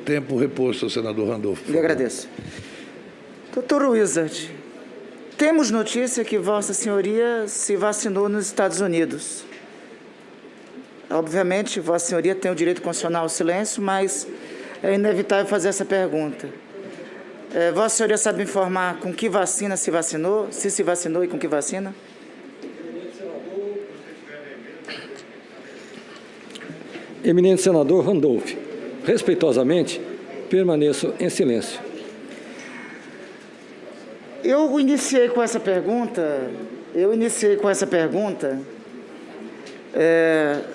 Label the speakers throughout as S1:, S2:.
S1: Tempo reposto, senador Randolfo.
S2: Lhe agradeço. Doutor Wizard, temos notícia que Vossa Senhoria se vacinou nos Estados Unidos. Obviamente, Vossa Senhoria tem o direito constitucional ao silêncio, mas é inevitável fazer essa pergunta. Vossa Senhoria sabe informar com que vacina se vacinou, se vacinou e com que vacina?
S3: Eminente senador Randolph, respeitosamente, permaneço em silêncio.
S2: Eu iniciei com essa pergunta,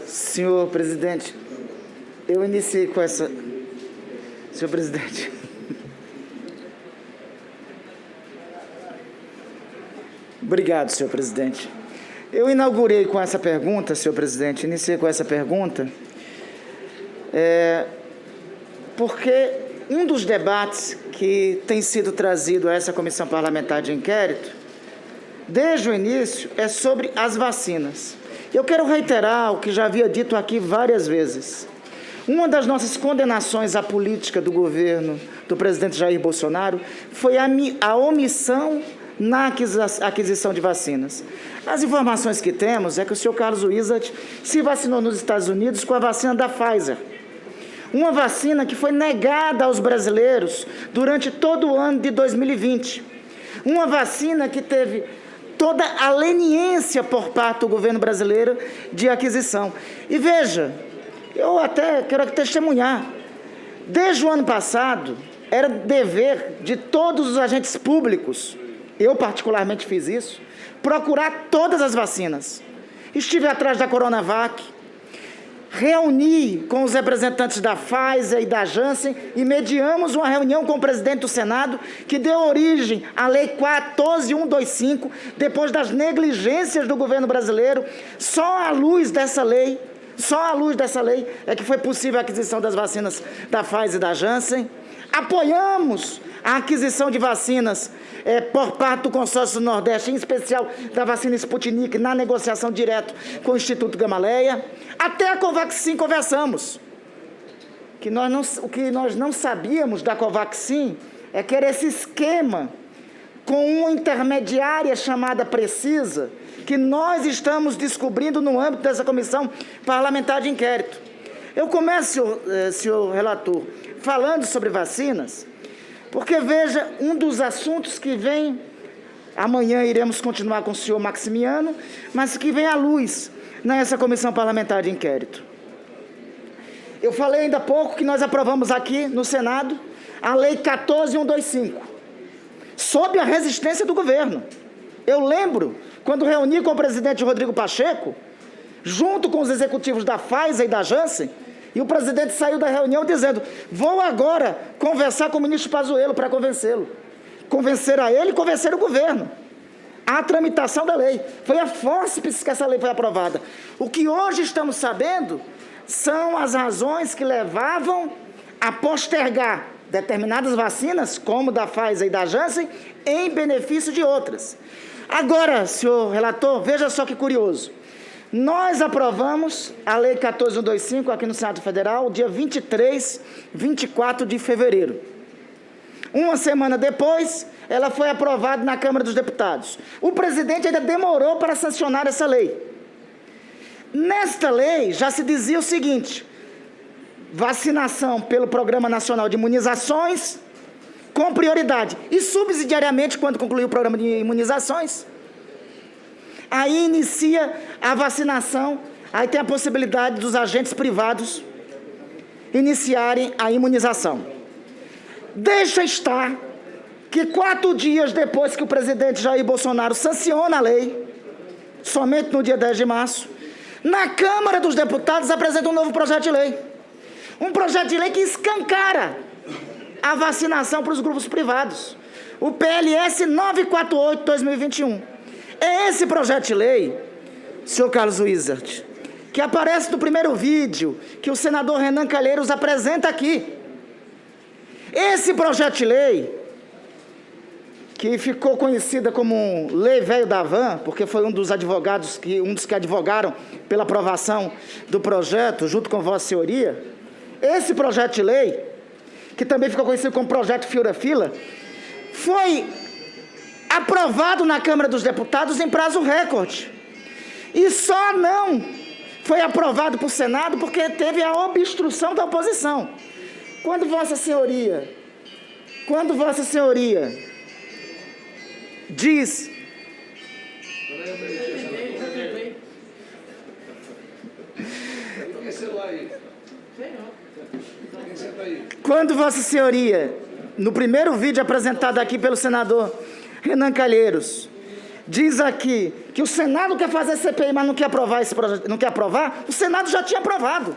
S2: senhor presidente, senhor presidente, obrigado, senhor presidente. Eu inaugurei com essa pergunta, senhor presidente, iniciei com essa pergunta, porque um dos debates que tem sido trazido a essa comissão parlamentar de inquérito, desde o início, é sobre as vacinas. Eu quero reiterar o que já havia dito aqui várias vezes. Uma das nossas condenações à política do governo do presidente Jair Bolsonaro foi a omissão na aquisição de vacinas. As informações que temos é que o senhor Carlos Wizard se vacinou nos Estados Unidos com a vacina da Pfizer. Uma vacina que foi negada aos brasileiros durante todo o ano de 2020. Uma vacina que teve toda a leniência por parte do governo brasileiro de aquisição. E veja, eu até quero testemunhar, desde o ano passado, era dever de todos os agentes públicos, eu particularmente fiz isso, procurar todas as vacinas. Estive atrás da Coronavac, reuni com os representantes da Pfizer e da Janssen e mediamos uma reunião com o presidente do Senado que deu origem à Lei 14.125, depois das negligências do governo brasileiro. Só à luz dessa lei é que foi possível a aquisição das vacinas da Pfizer e da Janssen. Apoiamos a aquisição de vacinas por parte do consórcio do Nordeste, em especial da vacina Sputnik, na negociação direta com o Instituto Gamaleia. Até a Covaxin conversamos. O que nós não sabíamos da Covaxin é que era esse esquema com uma intermediária chamada Precisa, que nós estamos descobrindo no âmbito dessa comissão parlamentar de inquérito. Eu começo, senhor relator, falando sobre vacinas, porque, veja, um dos assuntos que vem, amanhã iremos continuar com o senhor Maximiano, mas que vem à luz nessa comissão parlamentar de inquérito. Eu falei ainda há pouco que nós aprovamos aqui no Senado a Lei 14.125, sob a resistência do governo. Eu lembro, quando reuni com o presidente Rodrigo Pacheco, junto com os executivos da Pfizer e da Janssen, e o presidente saiu da reunião dizendo: vou agora conversar com o ministro Pazuello para convencê-lo. Convencer a ele e convencer o governo. A tramitação da lei. Foi a fórceps que essa lei foi aprovada. O que hoje estamos sabendo são as razões que levavam a postergar determinadas vacinas, como da Pfizer e da Janssen, em benefício de outras. Agora, senhor relator, veja só que curioso. Nós aprovamos a Lei 14.125 aqui no Senado Federal, dia 24 de fevereiro. Uma semana depois, ela foi aprovada na Câmara dos Deputados. O presidente ainda demorou para sancionar essa lei. Nesta lei, já se dizia o seguinte: vacinação pelo Programa Nacional de Imunizações, com prioridade. E subsidiariamente, quando concluir o programa de imunizações, aí inicia a vacinação, aí tem a possibilidade dos agentes privados iniciarem a imunização. Deixa estar que 4 dias depois que o presidente Jair Bolsonaro sanciona a lei, somente no dia 10 de março, na Câmara dos Deputados apresenta um novo projeto de lei. Um projeto de lei que escancara a vacinação para os grupos privados. O PLS 948/2021. É esse projeto de lei, senhor Carlos Wizard, que aparece no primeiro vídeo que o senador Renan Calheiros apresenta aqui. Esse projeto de lei, que ficou conhecida como Lei Velho da Van, porque foi um dos que advogaram pela aprovação do projeto, junto com Vossa Senhoria, esse projeto de lei, que também ficou conhecido como Projeto Fura-Fila, foi aprovado na Câmara dos Deputados em prazo recorde. E só não foi aprovado por Senado porque teve a obstrução da oposição. Quando Vossa Senhoria diz... Quando Vossa Senhoria, no primeiro vídeo apresentado aqui pelo senador Renan Calheiros, diz aqui que o Senado quer fazer CPI, mas não quer aprovar esse projeto, não quer aprovar, o Senado já tinha aprovado.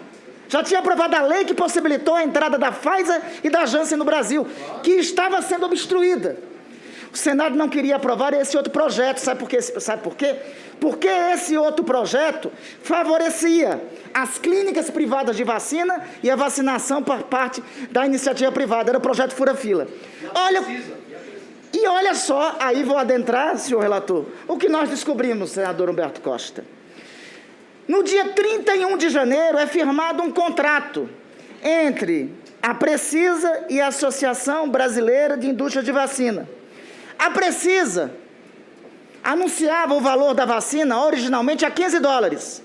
S2: Já tinha aprovado a lei que possibilitou a entrada da Pfizer e da Janssen no Brasil, que estava sendo obstruída. O Senado não queria aprovar esse outro projeto. Sabe por quê? Porque esse outro projeto favorecia as clínicas privadas de vacina e a vacinação por parte da iniciativa privada. Era o projeto Fura-Fila. Olha só, aí vou adentrar, senhor relator, o que nós descobrimos, senador Humberto Costa. No dia 31 de janeiro é firmado um contrato entre a Precisa e a Associação Brasileira de Indústria de Vacina. A Precisa anunciava o valor da vacina originalmente a $15.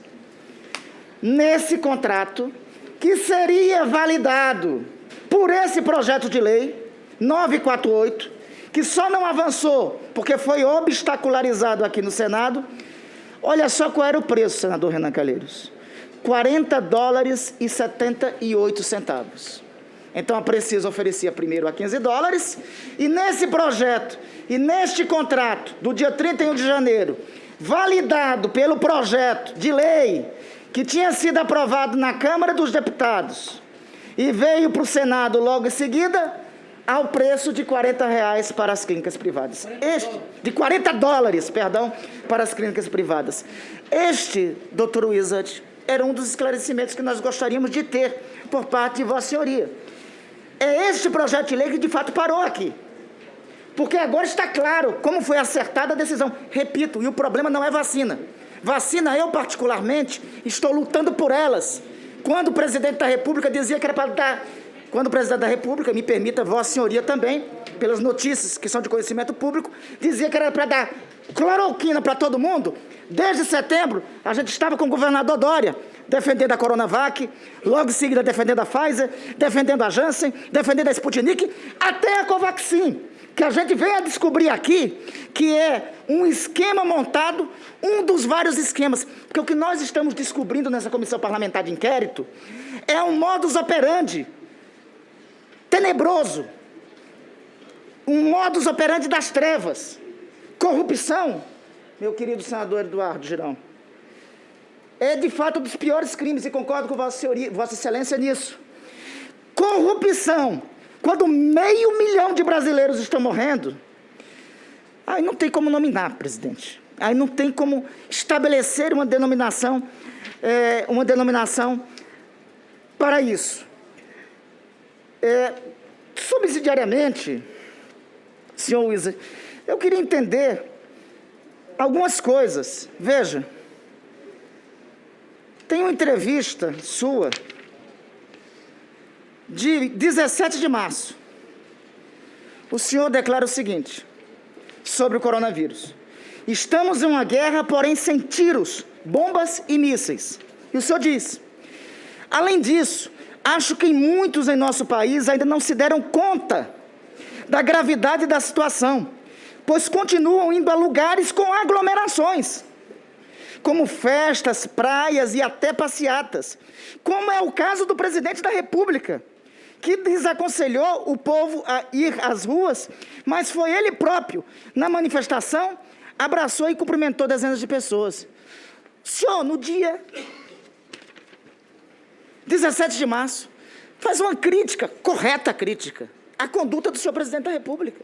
S2: Nesse contrato, que seria validado por esse projeto de lei 948, que só não avançou porque foi obstacularizado aqui no Senado, olha só qual era o preço, senador Renan Calheiros. $40,78. Então, a Precisa oferecia primeiro a $15, e nesse projeto, e neste contrato, do dia 31 de janeiro, validado pelo projeto de lei, que tinha sido aprovado na Câmara dos Deputados, e veio para o Senado logo em seguida, ao preço de R$40 para as clínicas privadas. De $40, perdão, para as clínicas privadas. Este, doutor Wizard, era um dos esclarecimentos que nós gostaríamos de ter por parte de Vossa Senhoria. É este projeto de lei que de fato parou aqui. Porque agora está claro como foi acertada a decisão. Repito, e o problema não é vacina. Vacina, eu particularmente, estou lutando por elas. Quando o presidente da República dizia que era para dar... Quando o presidente da República, me permita, Vossa Senhoria também, pelas notícias que são de conhecimento público, dizia que era para dar cloroquina para todo mundo. Desde setembro, a gente estava com o governador Dória, defendendo a Coronavac, logo em seguida defendendo a Pfizer, defendendo a Janssen, defendendo a Sputnik, até a Covaxin, que a gente veio a descobrir aqui, que é um esquema montado, um dos vários esquemas. Porque o que nós estamos descobrindo nessa comissão parlamentar de inquérito é um modus operandi tenebroso, um modus operandi das trevas. Corrupção, meu querido senador Eduardo Girão, é de fato um dos piores crimes, e concordo com Vossa Excelência nisso. Corrupção, quando 500 mil de brasileiros estão morrendo, aí não tem como nominar, presidente. Aí não tem como estabelecer uma denominação para isso. Subsidiariamente, senhor Wizard, eu queria entender algumas coisas. Veja, tem uma entrevista sua de 17 de março. O senhor declara o seguinte sobre o coronavírus: estamos em uma guerra, porém sem tiros, bombas e mísseis. E o senhor diz: além disso, acho que muitos em nosso país ainda não se deram conta da gravidade da situação, pois continuam indo a lugares com aglomerações, como festas, praias e até passeatas, como é o caso do presidente da República, que desaconselhou o povo a ir às ruas, mas foi ele próprio, na manifestação, abraçou e cumprimentou dezenas de pessoas. O senhor, no dia 17 de março, faz uma crítica, correta crítica, à conduta do senhor presidente da República.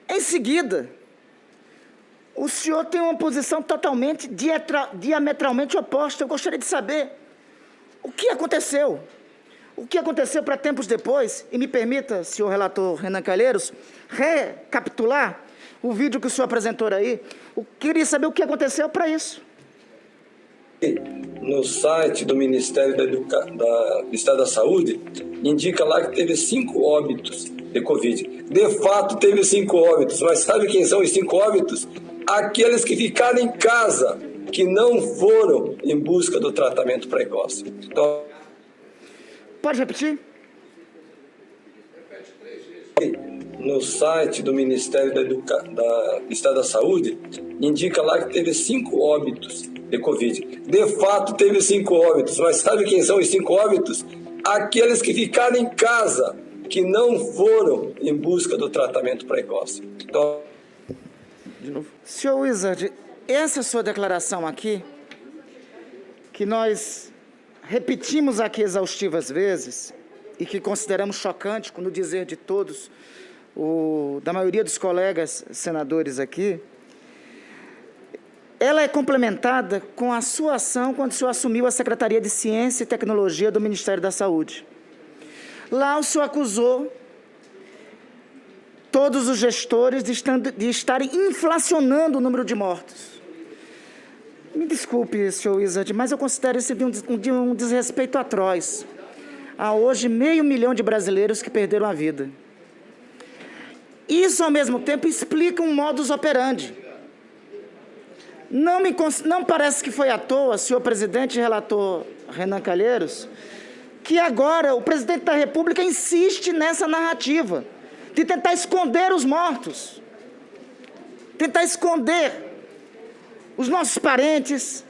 S2: Em seguida, o senhor tem uma posição totalmente diametralmente oposta. Eu gostaria de saber o que aconteceu. O que aconteceu para tempos depois, e me permita, senhor relator Renan Calheiros, recapitular o vídeo que o senhor apresentou aí. Eu queria saber o que aconteceu para isso.
S3: no site do Ministério do Estado da Saúde, indica lá que teve 5 óbitos de Covid. De fato, teve 5 óbitos, mas sabe quem são os 5 óbitos? Aqueles que ficaram em casa, que não foram em busca do tratamento precoce. Então,
S2: Pode repetir?
S3: no site do Ministério do Estado da Saúde, indica lá que teve 5 óbitos de Covid. De fato, teve 5 óbitos, mas sabe quem são os 5 óbitos? Aqueles que ficaram em casa, que não foram em busca do tratamento precoce. Então,
S2: De novo. Senhor Wizard, essa sua declaração aqui, que nós repetimos aqui exaustivas vezes, e que consideramos chocante no dizer de todos, da maioria dos colegas senadores aqui, ela é complementada com a sua ação quando o senhor assumiu a Secretaria de Ciência e Tecnologia do Ministério da Saúde. Lá o senhor acusou todos os gestores de estarem inflacionando o número de mortos. Me desculpe, senhor Wizard, mas eu considero isso de um desrespeito atroz. Há hoje 500 mil de brasileiros que perderam a vida. Isso, ao mesmo tempo, explica um modus operandi. Não parece que foi à toa, senhor presidente e relator Renan Calheiros, que agora o presidente da República insiste nessa narrativa de tentar esconder os mortos, tentar esconder os nossos parentes,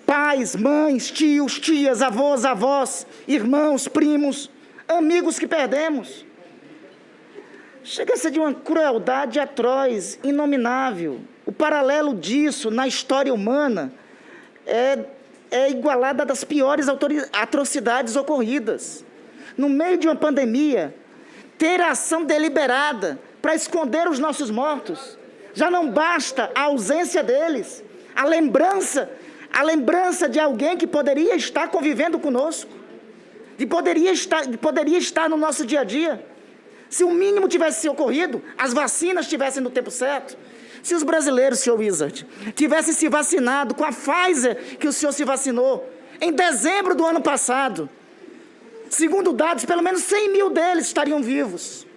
S2: pais, mães, tios, tias, avós, avós, irmãos, primos, amigos que perdemos. Chega a ser de uma crueldade atroz, inominável. O paralelo disso na história humana é igualado a das piores atrocidades ocorridas. No meio de uma pandemia, ter ação deliberada para esconder os nossos mortos, já não basta a ausência deles, a lembrança de alguém que poderia estar convivendo conosco, poderia estar no nosso dia a dia. Se o mínimo tivesse ocorrido, as vacinas estivessem no tempo certo, se os brasileiros, senhor Wizard, tivessem se vacinado com a Pfizer que o senhor se vacinou em dezembro do ano passado, segundo dados, pelo menos 100 mil deles estariam vivos.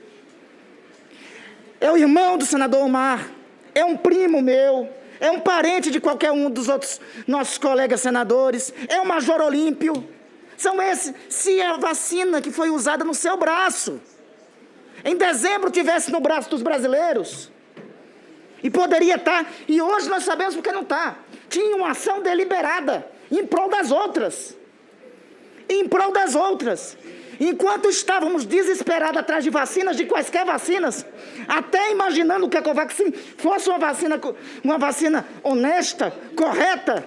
S2: É o irmão do senador Omar, é um primo meu, é um parente de qualquer um dos outros nossos colegas senadores, é o Major Olímpio. São esses, se a vacina que foi usada no seu braço, em dezembro tivesse no braço dos brasileiros, e poderia estar, e hoje nós sabemos porque não está. Tinha uma ação deliberada em prol das outras. Em prol das outras. Enquanto estávamos desesperados atrás de vacinas, de quaisquer vacinas, até imaginando que a Covaxin fosse uma vacina honesta, correta,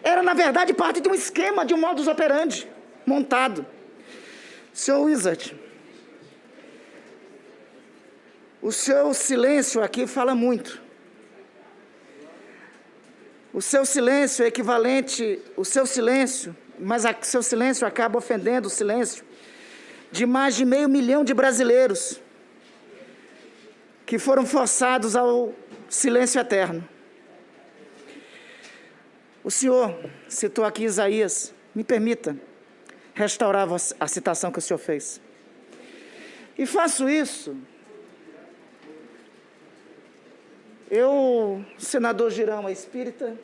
S2: era, na verdade, parte de um esquema, de um modus operandi montado. Senhor Wizard, o seu silêncio aqui fala muito. O seu silêncio é equivalente, mas seu silêncio acaba ofendendo o silêncio de mais de 500 mil de brasileiros que foram forçados ao silêncio eterno. O senhor citou aqui Isaías. Me permita restaurar a citação que o senhor fez. E faço isso. Senador Girão é espírita,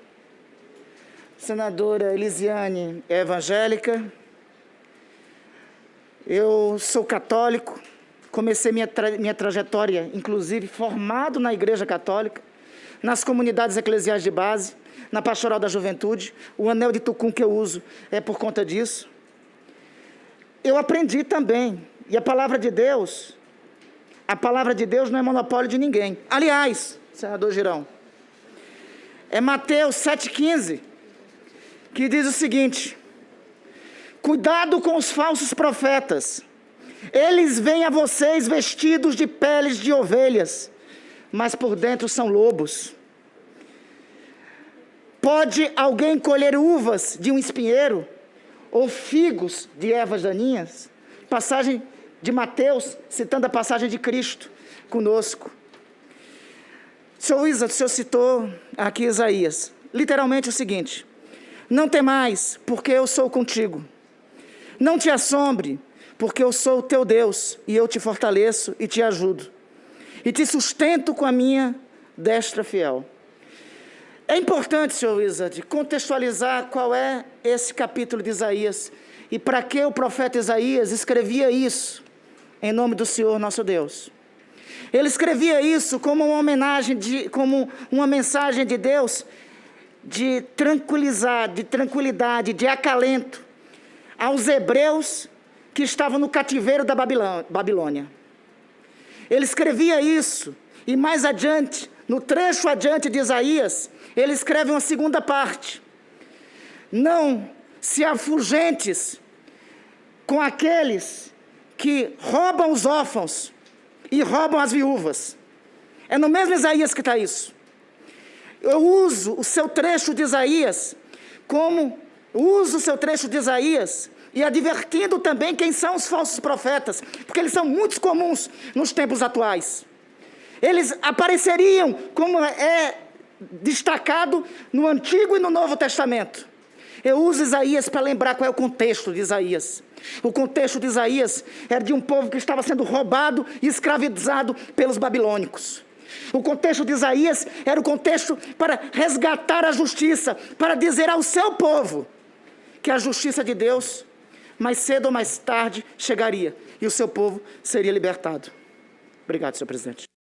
S2: senadora Elisiane é evangélica, eu sou católico, comecei minha trajetória, inclusive, formado na Igreja Católica, nas comunidades eclesiais de base, na Pastoral da Juventude. O anel de tucum que eu uso é por conta disso. Eu aprendi também, e a palavra de Deus não é monopólio de ninguém. Aliás, senador Girão, é Mateus 7,15, que diz o seguinte: cuidado com os falsos profetas, eles vêm a vocês vestidos de peles de ovelhas, mas por dentro são lobos. Pode alguém colher uvas de um espinheiro, ou figos de ervas daninhas? Passagem de Mateus, citando a passagem de Cristo conosco. Senhor Wizard, o senhor citou aqui Isaías. Literalmente o seguinte: Não temais, porque eu sou contigo. Não te assombre, porque eu sou o teu Deus, e eu te fortaleço e te ajudo. E te sustento com a minha destra fiel. É importante, senhor Wizard, contextualizar qual é esse capítulo de Isaías e para que o profeta Isaías escrevia isso em nome do Senhor nosso Deus. Ele escrevia isso como uma homenagem, como uma mensagem de Deus de tranquilizar, de tranquilidade, de acalento aos hebreus que estavam no cativeiro da Babilônia. Ele escrevia isso e mais adiante, no trecho adiante de Isaías, ele escreve uma segunda parte. Não se afugentes com aqueles que roubam os órfãos e roubam as viúvas. É no mesmo Isaías que está isso. Eu uso o seu trecho de Isaías e advertindo também quem são os falsos profetas, porque eles são muito comuns nos tempos atuais. Eles apareceriam como é destacado no Antigo e no Novo Testamento. Eu uso Isaías para lembrar qual é o contexto de Isaías. O contexto de Isaías era de um povo que estava sendo roubado e escravizado pelos babilônicos. O contexto de Isaías era o contexto para resgatar a justiça, para dizer ao seu povo que a justiça de Deus, mais cedo ou mais tarde, chegaria e o seu povo seria libertado. Obrigado, senhor presidente.